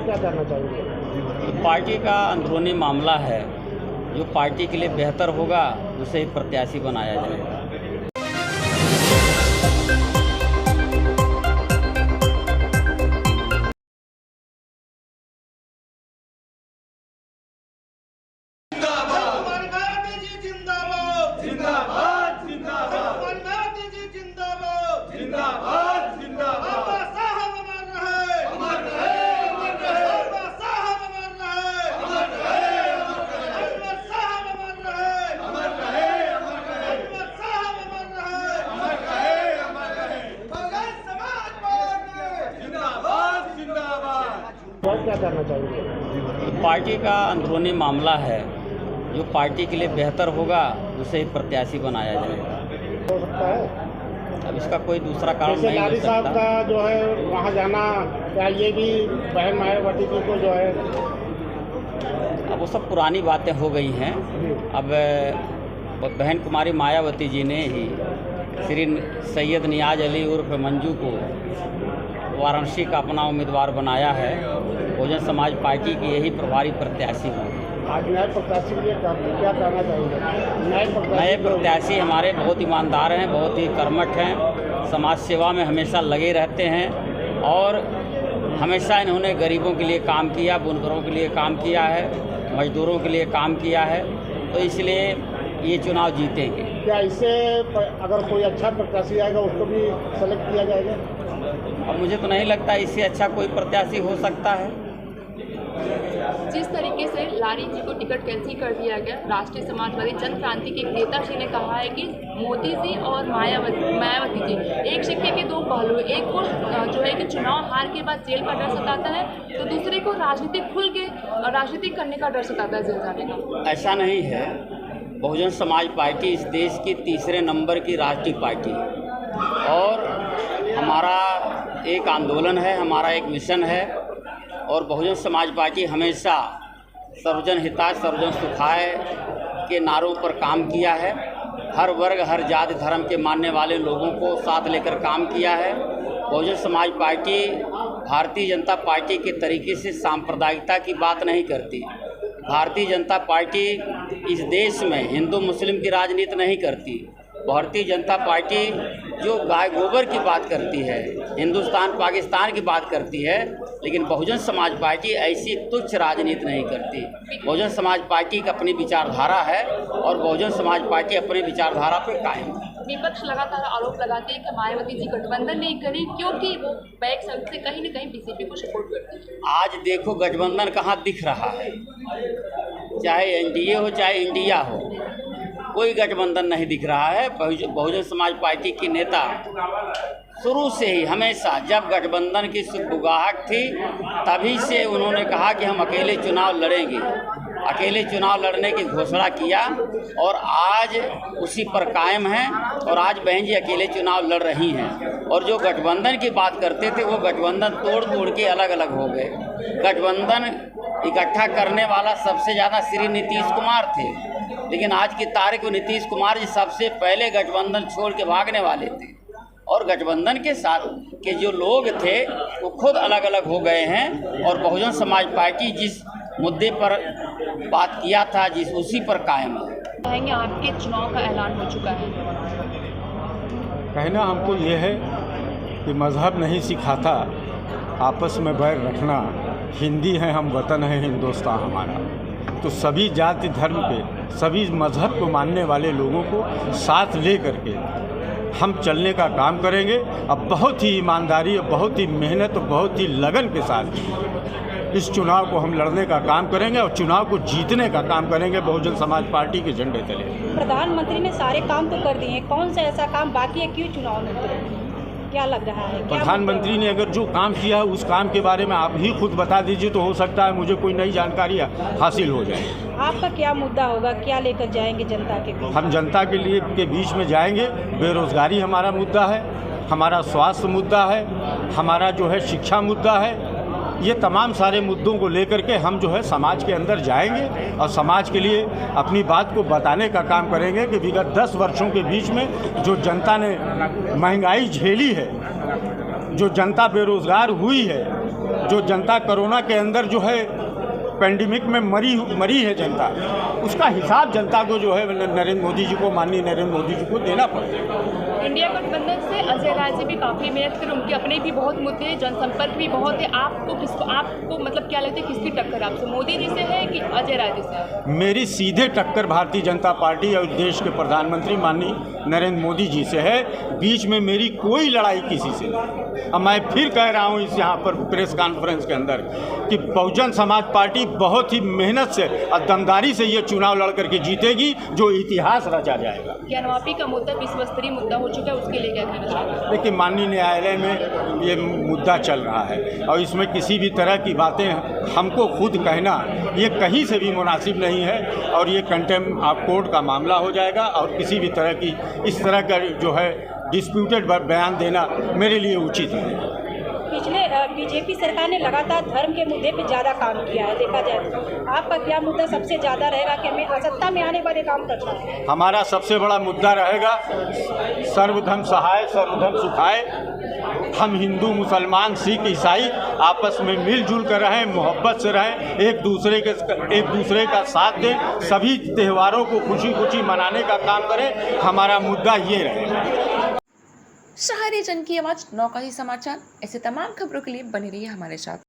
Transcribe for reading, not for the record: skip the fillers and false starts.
क्या कहना चाहेंगे? पार्टी का अंदरूनी मामला है, जो पार्टी के लिए बेहतर होगा उसे ही प्रत्याशी बनाया जाएगा। क्या करना चाहेंगे? पार्टी का अंदरूनी मामला है, जो पार्टी के लिए बेहतर होगा उसे ही प्रत्याशी बनाया जाएगा। हो सकता है अब इसका कोई दूसरा कारण जैसे नहीं हो लारी साहब सकता। का जो है वहाँ जाना, क्या ये भी बहन मायावती जी को जो है? अब वो सब पुरानी बातें हो गई हैं। अब बहन कुमारी मायावती जी ने ही श्री सैयद नियाज अली उर्फ मंजू को वाराणसी का अपना उम्मीदवार बनाया है। बहुजन समाज पार्टी की यही प्रभारी प्रत्याशी हैं। आज नए प्रत्याशी के लिए क्या कहना चाहेंगे? नए प्रत्याशी हमारे बहुत ईमानदार हैं, बहुत ही कर्मठ हैं, समाज सेवा में हमेशा लगे रहते हैं और हमेशा इन्होंने गरीबों के लिए काम किया, बुनकरों के लिए काम किया है, मजदूरों के लिए काम किया है, तो इसलिए ये चुनाव जीतेंगे। क्या इससे अगर कोई अच्छा प्रत्याशी आएगा उसको भी सेलेक्ट किया जाएगा? और मुझे तो नहीं लगता इससे अच्छा कोई प्रत्याशी हो सकता है। जिस तरीके से लारी जी को टिकट कैंसिल कर दिया गया, राष्ट्रीय समाजवादी जन क्रांति के एक नेता जी ने कहा है कि मोदी जी और मायावती जी एक सिक्के के दो पहलू, एक को जो है कि चुनाव हार के बाद जेल का डर सताता है, तो दूसरे को राजनीतिक खुल के राजनीति करने का डर सताता है जेल जाने का। ऐसा नहीं है। बहुजन समाज पार्टी इस देश की तीसरे नंबर की राष्ट्रीय पार्टी है और हमारा एक आंदोलन है, हमारा एक मिशन है और बहुजन समाज पार्टी हमेशा सर्वजन हिताय सर्वजन सुखाय के नारों पर काम किया है। हर वर्ग हर जाति धर्म के मानने वाले लोगों को साथ लेकर काम किया है। बहुजन समाज पार्टी भारतीय जनता पार्टी के तरीके से सांप्रदायिकता की बात नहीं करती। भारतीय जनता पार्टी इस देश में हिंदू मुस्लिम की राजनीति नहीं करती। भारतीय जनता पार्टी जो गाय गोबर की बात करती है, हिंदुस्तान पाकिस्तान की बात करती है, लेकिन बहुजन समाज पार्टी ऐसी तुच्छ राजनीति नहीं करती। बहुजन समाज पार्टी की अपनी विचारधारा है और बहुजन समाज पार्टी अपनी विचारधारा पर कायम है। विपक्ष लगातार आरोप लगाते हैं कि मायावती जी गठबंधन नहीं करी क्योंकि वो बैक साइड से कहीं न कहीं बीजेपी को सपोर्ट करती है। आज देखो गठबंधन कहाँ दिख रहा है, चाहे एनडीए हो चाहे इंडिया हो, कोई गठबंधन नहीं दिख रहा है। बहुजन समाज पार्टी के नेता शुरू से ही हमेशा जब गठबंधन की सुगबुगाहट थी तभी से उन्होंने कहा कि हम अकेले चुनाव लड़ेंगे, अकेले चुनाव लड़ने की घोषणा किया और आज उसी पर कायम हैं और आज बहन जी अकेले चुनाव लड़ रही हैं। और जो गठबंधन की बात करते थे वो गठबंधन तोड़ तोड़ के अलग अलग हो गए। गठबंधन इकट्ठा करने वाला सबसे ज़्यादा श्री नीतीश कुमार थे, लेकिन आज की तारीख में नीतीश कुमार जी सबसे पहले गठबंधन छोड़ के भागने वाले थे और गठबंधन के साथ के जो लोग थे वो खुद अलग अलग हो गए हैं और बहुजन समाज पार्टी जिस मुद्दे पर बात किया था जिस उसी पर कायम है। कहेंगे आपके चुनाव का ऐलान हो चुका है। कहना हमको ये है कि मज़हब नहीं सिखाता आपस में बैर रखना, हिंदी है हम वतन है हिंदुस्तान हमारा। तो सभी जाति धर्म के सभी मज़हब को मानने वाले लोगों को साथ ले करके हम चलने का काम करेंगे। अब बहुत ही ईमानदारी और बहुत ही मेहनत और बहुत ही लगन के साथ इस चुनाव को हम लड़ने का काम करेंगे और चुनाव को जीतने का काम करेंगे बहुजन समाज पार्टी के झंडे तले। प्रधानमंत्री ने सारे काम तो कर दिए हैं, कौन सा ऐसा काम बाकी है, क्यों चुनाव में उतरे? क्या लग रहा है? प्रधानमंत्री ने अगर जो काम किया है उस काम के बारे में आप ही खुद बता दीजिए तो हो सकता है मुझे कोई नई जानकारी हासिल हो जाए। आपका क्या मुद्दा होगा, क्या लेकर जाएंगे जनता के बीच? हम जनता के लिए के बीच में जाएंगे। बेरोजगारी हमारा मुद्दा है, हमारा स्वास्थ्य मुद्दा है, हमारा जो है शिक्षा मुद्दा है। ये तमाम सारे मुद्दों को लेकर के हम जो है समाज के अंदर जाएंगे और समाज के लिए अपनी बात को बताने का काम करेंगे कि विगत 10 वर्षों के बीच में जो जनता ने महंगाई झेली है, जो जनता बेरोज़गार हुई है, जो जनता कोरोना के अंदर जो है पेंडेमिक में मरी है जनता, उसका हिसाब जनता को जो है नरेंद्र मोदी जी को, माननीय नरेंद्र मोदी जी को देना पड़ेगा। इंडिया गठबंधन से अजय राय जी भी काफ़ी मेहनत कर, उनके अपने भी बहुत मुद्दे हैं, जनसंपर्क भी बहुत है। आपको मतलब क्या लगता है किसकी टक्कर आपसे, मोदी जी से है कि अजय राय जी से? मेरी सीधे टक्कर भारतीय जनता पार्टी और देश के प्रधानमंत्री माननीय नरेंद्र मोदी जी से है। बीच में मेरी कोई लड़ाई किसी से नहीं। अब मैं फिर कह रहा हूँ इस यहाँ पर प्रेस कॉन्फ्रेंस के अंदर कि बहुजन समाज पार्टी बहुत ही मेहनत से और दमदारी से ये चुनाव लड़ करके जीतेगी, जो इतिहास रचा जाएगा। ज्ञानवापी का मुद्दा विश्व स्तरीय मुद्दा हो चुका है, उसके लिए क्या कहना चाहते हैं? देखिए, माननीय न्यायालय में ये मुद्दा चल रहा है और इसमें किसी भी तरह की बातें हमको खुद कहना ये कहीं से भी मुनासिब नहीं है और ये कंटेम्प्ट ऑफ कोर्ट का मामला हो जाएगा और किसी भी तरह की इस तरह का जो है डिस्प्यूटेड बयान देना मेरे लिए उचित है। पिछले बीजेपी सरकार ने लगातार धर्म के मुद्दे पे ज़्यादा काम किया है, देखा जाए तो आपका क्या मुद्दा सबसे ज़्यादा रहेगा कि हमें सत्ता में आने पर ये काम करना है? हमारा सबसे बड़ा मुद्दा रहेगा सर्वधर्म सहाय सर्वधर्म सुखाय। हम हिंदू मुसलमान सिख ईसाई आपस में मिलजुल कर रहें, मोहब्बत से रहें, एक दूसरे का साथ दें, सभी त्योहारों को खुशी खुशी मनाने का काम करें। हमारा मुद्दा ये रहेगा। शहरी जन की आवाज नौका ही समाचार, ऐसे तमाम खबरों के लिए बने रहिए हमारे साथ।